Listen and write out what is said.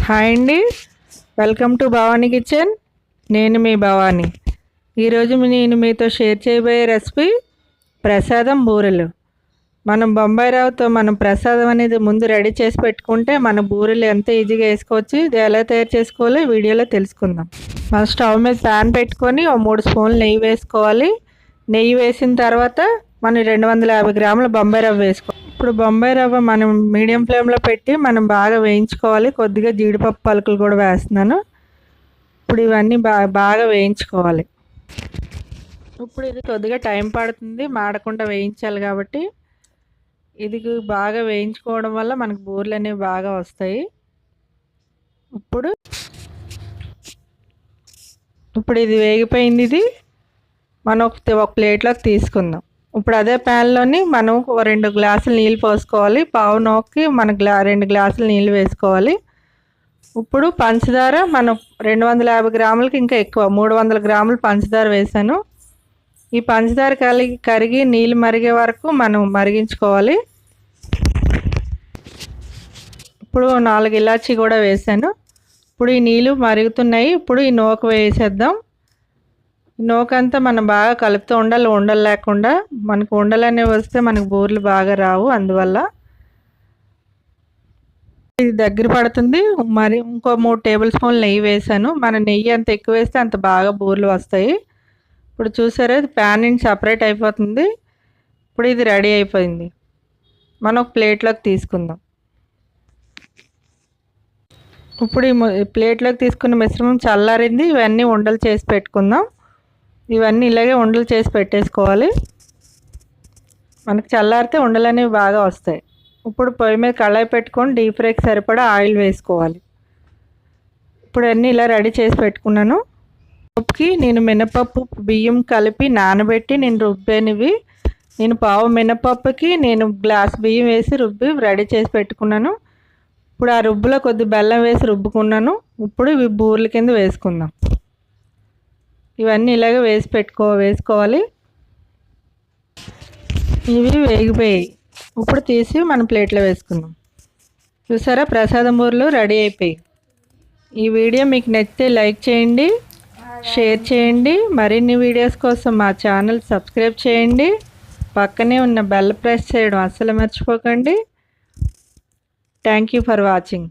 Hi అండి, welcome to Bhavani kitchen. నేను మీ భవానీ. ఈరోజు నేను మీతో షేర్ చేయబోయే రెసిపీ ప్రసాదం బూరెలు. మనం బొంబాయి రవ్వతో మనం ప్రసాదం అనేది ముందు రెడీ చేసి పెట్టుకుంటే మన బూరెలు ఎంత ఈజీగా వేసుకోవచ్చు. ఇది ఎలా తయారు చేసుకోవాలో వీడియోలో తెలుసుకుందాం. మన స్టవ్ మీద ప్యాన్ పెట్టుకొని 3 స్పూన్లు నెయ్యి వేసుకోవాలి. నెయ్యి వేసిన తర్వాత మనం 250 గ్రాముల బొంబాయి రవ్వ వేసుకోవాలి. ఇప్పుడు బొంబాయి రవ్వ మనం మీడియం ఫ్లేమ్లో పెట్టి మనం బాగా వేయించుకోవాలి. కొద్దిగా జీడిపప్పు పలుకులు కూడా వేస్తున్నాను. ఇప్పుడు ఇవన్నీ బాగా వేయించుకోవాలి. ఇప్పుడు ఇది కొద్దిగా టైం పడుతుంది, మాడకుండా వేయించాలి కాబట్టి ఇది బాగా వేయించుకోవడం వల్ల మనకు బూరెలు అనేవి బాగా వస్తాయి. ఇప్పుడు ఇది వేగిపోయింది. ఇది మనం ఒక ప్లేట్లోకి తీసుకుందాం. ఇప్పుడు అదే ప్యాన్లోని మనం 2 గ్లాసులు నీళ్ళు పోసుకోవాలి. పావు నోకి మన 2 గ్లాసులు నీళ్ళు వేసుకోవాలి. ఇప్పుడు పంచదార మనం 250 గ్రాములకి ఇంకా ఎక్కువ 300 గ్రాములు పంచదార వేసాను. ఈ పంచదార కరిగి నీళ్ళు మరిగే వరకు మనం మరిగించుకోవాలి. ఇప్పుడు 4 ఇలాచీ కూడా వేసాను. ఇప్పుడు ఈ నీళ్ళు మరుగుతున్నాయి. ఇప్పుడు ఈ నూక వేసేద్దాం. నూకంతా మనం బాగా కలుపుతూ ఉండాలి, ఉండలు లేకుండా. మనకు ఉండలు అనేవి వస్తే మనకు బూరెలు బాగా రావు. అందువల్ల ఇది దగ్గర పడుతుంది. మరి ఇంకో 3 టేబుల్ స్పూన్లు నెయ్యి వేసాను. మన నెయ్యి అంత ఎక్కువ వేస్తే అంత బాగా బూరెలు వస్తాయి. ఇప్పుడు చూసారా, ఇది ప్యాన్ నుంచి సపరేట్ అయిపోతుంది. ఇప్పుడు ఇది రెడీ అయిపోయింది. మనం ఒక ప్లేట్లోకి తీసుకుందాం. ఇప్పుడు ఈ ప్లేట్లోకి తీసుకున్న మిశ్రమం చల్లారింది. ఇవన్నీ ఉండలు చేసి పెట్టుకుందాం. ఇవన్నీ ఇలాగే ఉండలు చేసి పెట్టేసుకోవాలి. మనకు చల్లారితే ఉండలు అనేవి బాగా వస్తాయి. ఇప్పుడు పొయ్యి మీద కళాయి పెట్టుకొని డీప్ ఫ్రైకి సరిపడా ఆయిల్ వేసుకోవాలి. ఇప్పుడు అన్నీ ఇలా రెడీ చేసి పెట్టుకున్నాను. పప్పుకి నేను మినపప్పు బియ్యం కలిపి నానబెట్టి నేను రుబ్బేనివి. నేను పావు మినపప్పుకి నేను గ్లాస్ బియ్యం వేసి రుబ్బి రెడీ చేసి పెట్టుకున్నాను. ఇప్పుడు ఆ రుబ్బులో కొద్ది బెల్లం వేసి రుబ్బుకున్నాను. ఇప్పుడు ఇవి బూరెల కింద వేసుకుందాం. ఇవన్నీ ఇలాగే వేసుకోవాలి. ఇవి వేగిపోయాయి. ఇప్పుడు తీసి మన ప్లేట్లో వేసుకుందాం. చూసారా, ప్రసాదం బూరెలు రెడీ అయిపోయాయి. ఈ వీడియో మీకు నచ్చితే లైక్ చేయండి, షేర్ చేయండి. మరిన్ని వీడియోస్ కోసం మా ఛానల్ సబ్స్క్రైబ్ చేయండి. పక్కనే ఉన్న బెల్ ప్రెస్ చేయడం అస్సలు మర్చిపోకండి. Thank you for watching.